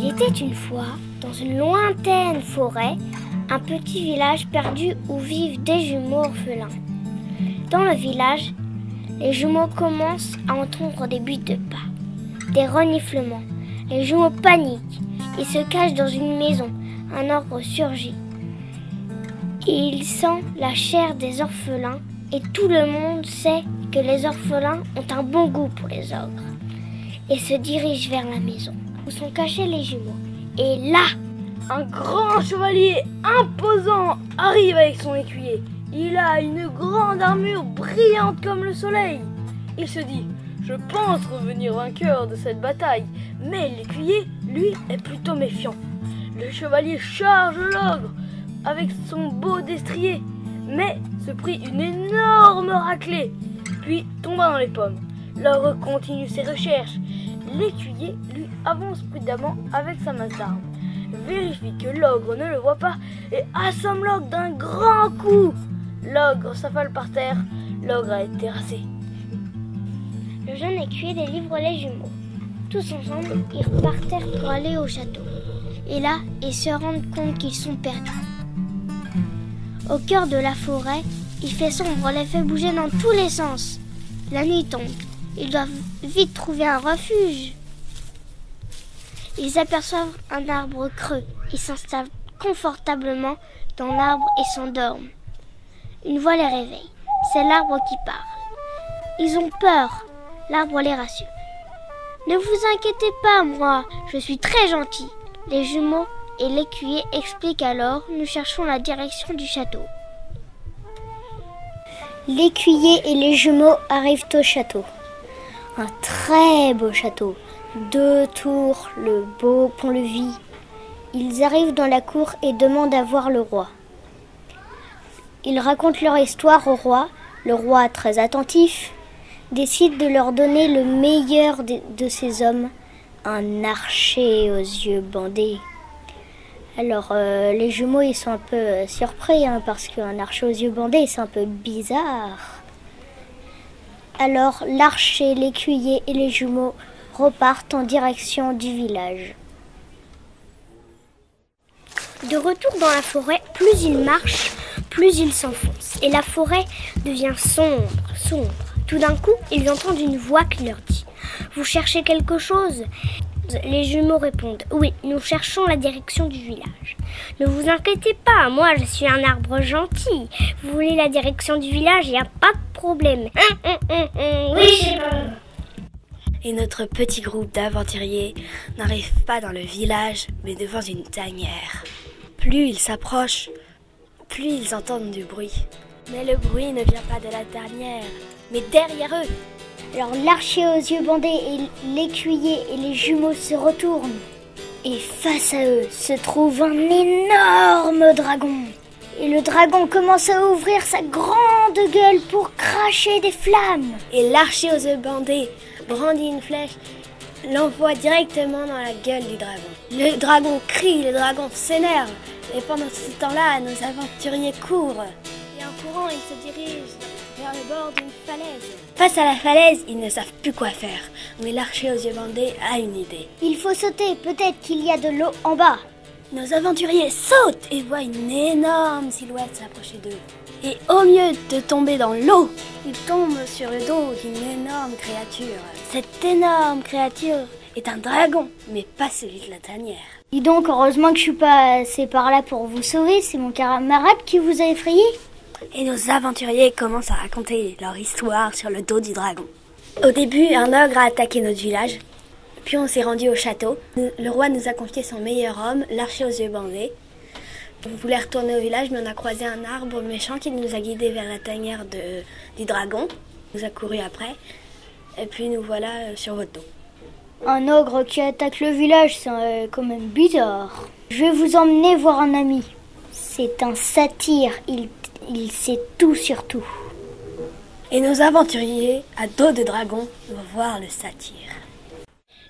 Il était une fois, dans une lointaine forêt, un petit village perdu où vivent des jumeaux orphelins. Dans le village, les jumeaux commencent à entendre des bruits de pas, des reniflements. Les jumeaux paniquent. Ils se cachent dans une maison. Un ogre surgit. Il sent la chair des orphelins et tout le monde sait que les orphelins ont un bon goût pour les ogres et se dirige vers la maison où sont cachés les jumeaux. Et là, un grand chevalier imposant arrive avec son écuyer. Il a une grande armure brillante comme le soleil. Il se dit: je pense revenir vainqueur de cette bataille. Mais l'écuyer, lui, est plutôt méfiant. Le chevalier charge l'ogre avec son beau destrier, mais se prit une énorme raclée, puis tomba dans les pommes. L'ogre continue ses recherches. L'écuyer, lui, avance prudemment avec sa masse d'armes, vérifie que l'ogre ne le voit pas et assomme l'ogre d'un grand coup. L'ogre s'affale par terre, l'ogre a été terrassé. Le jeune écuyer délivre les jumeaux. Tous ensemble, ils repartèrent pour aller au château. Et là, ils se rendent compte qu'ils sont perdus. Au cœur de la forêt, il fait sombre, les fait bouger dans tous les sens. La nuit tombe. Ils doivent vite trouver un refuge. Ils aperçoivent un arbre creux. Ils s'installent confortablement dans l'arbre et s'endorment. Une voix les réveille. C'est l'arbre qui parle. Ils ont peur. L'arbre les rassure. Ne vous inquiétez pas, moi, je suis très gentil. Les jumeaux et l'écuyer expliquent alors: nous cherchons la direction du château. L'écuyer et les jumeaux arrivent au château. Un très beau château, 2 tours, le beau pont-levis. Ils arrivent dans la cour et demandent à voir le roi. Ils racontent leur histoire au roi. Le roi, très attentif, décide de leur donner le meilleur de ses hommes, un archer aux yeux bandés. Alors les jumeaux, ils sont un peu surpris parce qu'un archer aux yeux bandés, c'est un peu bizarre. Alors l'archer, l'écuyer et les jumeaux repartent en direction du village. De retour dans la forêt, plus ils marchent, plus ils s'enfoncent. Et la forêt devient sombre, sombre. Tout d'un coup, ils entendent une voix qui leur dit: vous cherchez quelque chose ? Les jumeaux répondent: oui, nous cherchons la direction du village. Ne vous inquiétez pas, moi je suis un arbre gentil. Vous voulez la direction du village, il n'y a pas de problème. Oui, c'est bon. Et notre petit groupe d'aventuriers n'arrive pas dans le village, mais devant une tanière. Plus ils s'approchent, plus ils entendent du bruit. Mais le bruit ne vient pas de la tanière, mais derrière eux. Alors l'archer aux yeux bandés et l'écuyer et les jumeaux se retournent. Et face à eux se trouve un énorme dragon. Et le dragon commence à ouvrir sa grande gueule pour cracher des flammes. Et l'archer aux yeux bandés brandit une flèche, l'envoie directement dans la gueule du dragon. Le dragon crie, le dragon s'énerve. Et pendant ce temps-là, nos aventuriers courent. Et en courant, ils se dirigent vers le bord d'une falaise. Face à la falaise, ils ne savent plus quoi faire. Mais l'archer aux yeux bandés a une idée. Il faut sauter, peut-être qu'il y a de l'eau en bas. Nos aventuriers sautent et voient une énorme silhouette s'approcher d'eux. Et au lieu de tomber dans l'eau, ils tombent sur le dos d'une énorme créature. Cette énorme créature est un dragon, mais pas celui de la tanière. Dis donc, heureusement que je suis passé par là pour vous sauver. C'est mon camarade qui vous a effrayé. Et nos aventuriers commencent à raconter leur histoire sur le dos du dragon. Au début, un ogre a attaqué notre village. Puis on s'est rendu au château. Le roi nous a confié son meilleur homme, l'archer aux yeux bandés. On voulait retourner au village, mais on a croisé un arbre méchant qui nous a guidés vers la tanière du dragon. Il nous a couru après. Et puis nous voilà sur votre dos. Un ogre qui attaque le village, c'est quand même bizarre. Je vais vous emmener voir un ami. C'est un satyre, il sait tout sur tout. Et nos aventuriers, à dos de dragon, vont voir le satyre.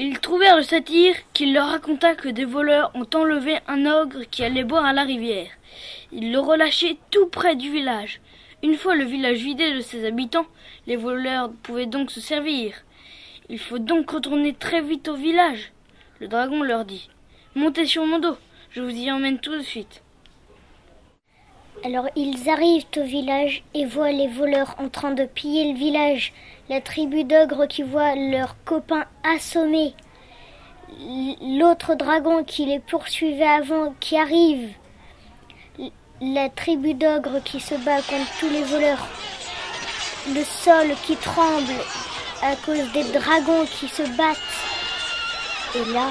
Ils trouvèrent le satyre qui leur raconta que des voleurs ont enlevé un ogre qui allait boire à la rivière. Ils le relâchaient tout près du village. Une fois le village vidé de ses habitants, les voleurs pouvaient donc se servir. Il faut donc retourner très vite au village. Le dragon leur dit: Montez sur mon dos, je vous y emmène tout de suite. Alors ils arrivent au village et voient les voleurs en train de piller le village. La tribu d'ogres qui voit leurs copains assommés. L'autre dragon qui les poursuivait avant qui arrive. La tribu d'ogres qui se bat contre tous les voleurs. Le sol qui tremble à cause des dragons qui se battent. Et là,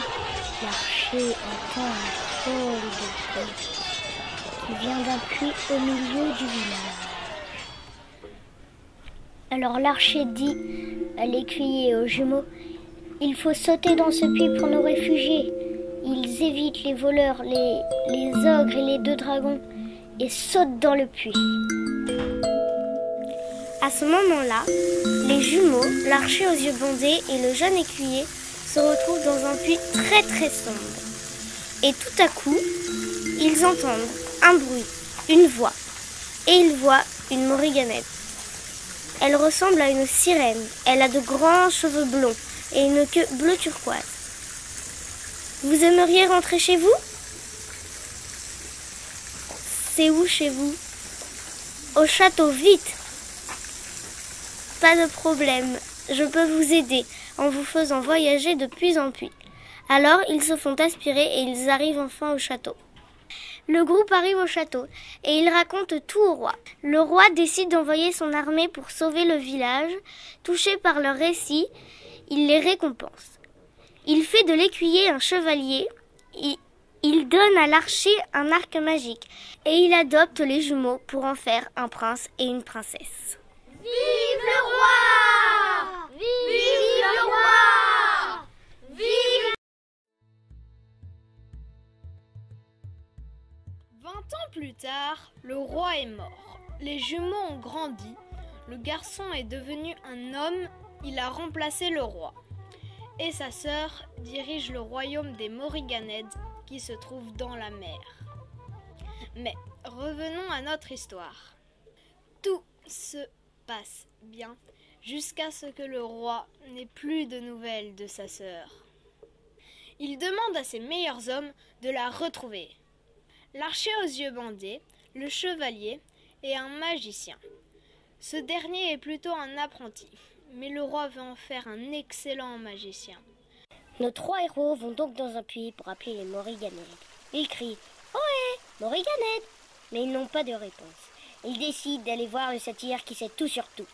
l'archer entend un drôle de bruit qui vient d'un puits au milieu du village. Alors l'archer dit à l'écuyer et aux jumeaux, il faut sauter dans ce puits pour nous réfugier. Ils évitent les voleurs, les ogres et les deux dragons et sautent dans le puits. À ce moment-là, les jumeaux, l'archer aux yeux bandés et le jeune écuyer se retrouvent dans un puits très très sombre. Et tout à coup, ils entendent un bruit, une voix, et ils voient une moriganette. Elle ressemble à une sirène, elle a de grands cheveux blonds et une queue bleu turquoise. Vous aimeriez rentrer chez vous? C'est où chez vous? Au château, vite! Pas de problème, je peux vous aider en vous faisant voyager de puits en puits. Alors ils se font aspirer et ils arrivent enfin au château. Le groupe arrive au château et il raconte tout au roi. Le roi décide d'envoyer son armée pour sauver le village. Touché par leur récit, il les récompense. Il fait de l'écuyer un chevalier, il donne à l'archer un arc magique et il adopte les jumeaux pour en faire un prince et une princesse. Vive le roi! Vive le roi! Vive 20 ans plus tard, le roi est mort. Les jumeaux ont grandi. Le garçon est devenu un homme. Il a remplacé le roi. Et sa sœur dirige le royaume des Moriganèdes qui se trouve dans la mer. Mais revenons à notre histoire. Tout se passe bien jusqu'à ce que le roi n'ait plus de nouvelles de sa sœur. Il demande à ses meilleurs hommes de la retrouver. L'archer aux yeux bandés, le chevalier et un magicien. Ce dernier est plutôt un apprenti, mais le roi veut en faire un excellent magicien. Nos trois héros vont donc dans un puits pour appeler les Moriganèdes. Ils crient « Ohé, Moriganèdes !» mais ils n'ont pas de réponse. Ils décident d'aller voir le satyre qui sait tout sur tout.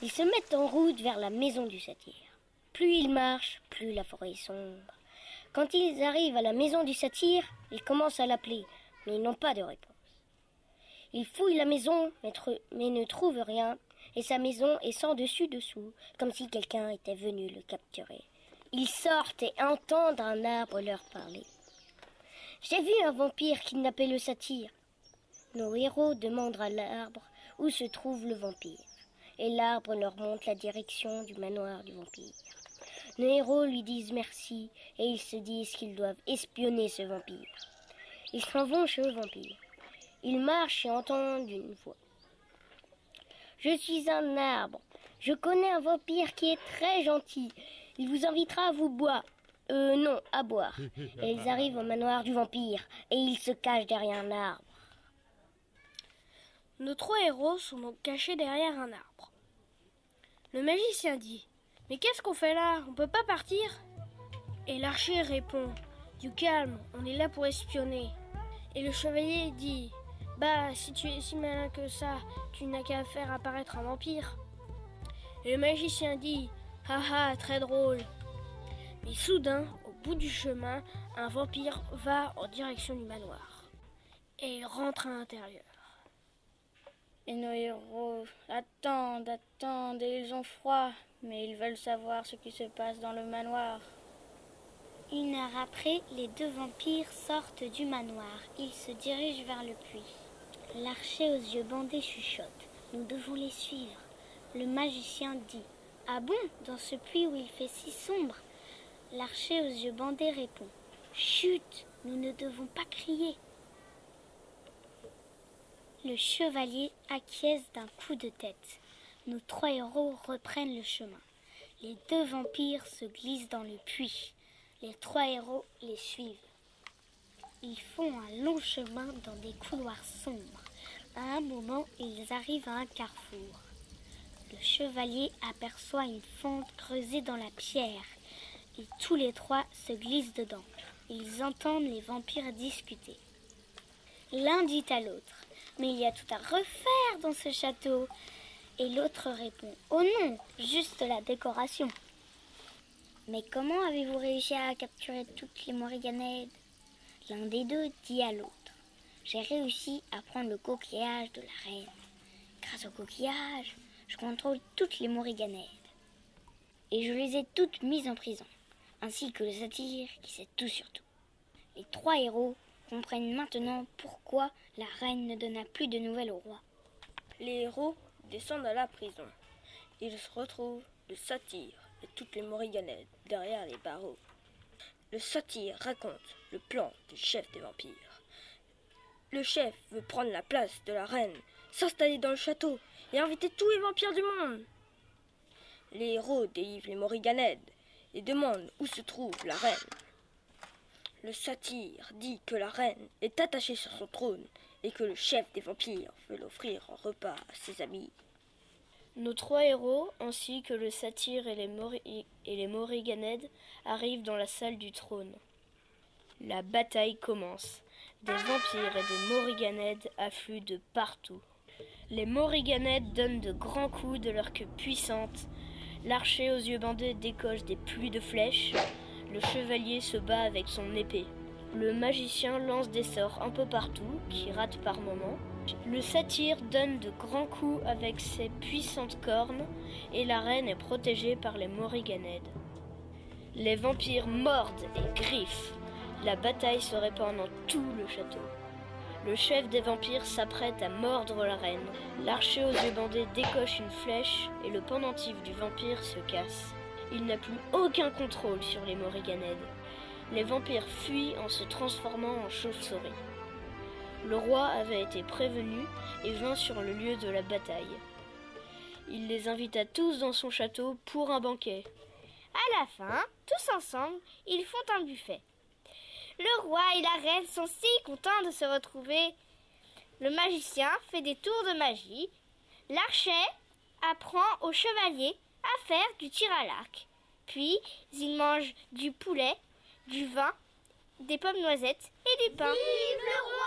Ils se mettent en route vers la maison du satyre. Plus ils marchent, plus la forêt est sombre. Quand ils arrivent à la maison du satyre, ils commencent à l'appeler, mais ils n'ont pas de réponse. Ils fouillent la maison, mais ne trouvent rien, et sa maison est sans dessus-dessous, comme si quelqu'un était venu le capturer. Ils sortent et entendent un arbre leur parler. « J'ai vu un vampire kidnapper le satyre. » Nos héros demandent à l'arbre où se trouve le vampire, et l'arbre leur montre la direction du manoir du vampire. Nos héros lui disent merci, et ils se disent qu'ils doivent espionner ce vampire. Ils s'en vont chez le vampire. Ils marchent et entendent une voix. « Je suis un arbre. Je connais un vampire qui est très gentil. Il vous invitera à vous boire. Non, à boire. » Et ils arrivent au manoir du vampire, et ils se cachent derrière un arbre. Nos trois héros sont donc cachés derrière un arbre. Le magicien dit « Mais qu'est-ce qu'on fait là? On peut pas partir ?» Et l'archer répond « Du calme, on est là pour espionner. » Et le chevalier dit « Bah, si tu es si malin que ça, tu n'as qu'à faire apparaître un vampire. » Et le magicien dit « Haha, très drôle. » Mais soudain, au bout du chemin, un vampire va en direction du manoir. Et il rentre à l'intérieur. Et nos héros attendent, et ils ont froid, mais ils veulent savoir ce qui se passe dans le manoir. Une heure après, les deux vampires sortent du manoir. Ils se dirigent vers le puits. L'archer aux yeux bandés chuchote. Nous devons les suivre. Le magicien dit « Ah bon, dans ce puits où il fait si sombre ?» L'archer aux yeux bandés répond « Chut, nous ne devons pas crier. » Le chevalier acquiesce d'un coup de tête. Nos trois héros reprennent le chemin. Les deux vampires se glissent dans le puits. Les 3 héros les suivent. Ils font un long chemin dans des couloirs sombres. À un moment, ils arrivent à un carrefour. Le chevalier aperçoit une fente creusée dans la pierre et tous les 3 se glissent dedans. Ils entendent les vampires discuter. L'un dit à l'autre « Mais il y a tout à refaire dans ce château !» Et l'autre répond « Oh non, juste la décoration !» « Mais comment avez-vous réussi à capturer toutes les Morriganèdes ?» L'un des deux dit à l'autre « J'ai réussi à prendre le coquillage de la reine. Grâce au coquillage, je contrôle toutes les Morriganèdes. Et je les ai toutes mises en prison, ainsi que le satyre qui sait tout sur tout. » Les 3 héros comprennent maintenant pourquoi la reine ne donna plus de nouvelles au roi. Les héros descendent à la prison. Ils retrouvent le satyre et toutes les Morriganèdes derrière les barreaux. Le satyre raconte le plan du chef des vampires. Le chef veut prendre la place de la reine, s'installer dans le château et inviter tous les vampires du monde. Les héros délivrent les Morriganèdes et demandent où se trouve la reine. Le satyre dit que la reine est attachée sur son trône et que le chef des vampires veut l'offrir en repas à ses amis. Nos 3 héros, ainsi que le satyre et les Morriganèdes, arrivent dans la salle du trône. La bataille commence. Des vampires et des Morriganèdes affluent de partout. Les Morriganèdes donnent de grands coups de leur queue puissante. L'archer aux yeux bandés décoche des pluies de flèches. Le chevalier se bat avec son épée. Le magicien lance des sorts un peu partout, qui ratent par moments. Le satyre donne de grands coups avec ses puissantes cornes, et la reine est protégée par les Morriganèdes. Les vampires mordent et griffent. La bataille se répand dans tout le château. Le chef des vampires s'apprête à mordre la reine. L'archer aux yeux bandés décoche une flèche, et le pendentif du vampire se casse. Il n'a plus aucun contrôle sur les Morriganèdes. Les vampires fuient en se transformant en chauves-souris. Le roi avait été prévenu et vint sur le lieu de la bataille. Il les invita tous dans son château pour un banquet. À la fin, tous ensemble, ils font un buffet. Le roi et la reine sont si contents de se retrouver. Le magicien fait des tours de magie. L'archer apprend au chevalier à faire du tir à l'arc. Puis, ils mangent du poulet, du vin, des pommes noisettes et du pain. Vive le roi!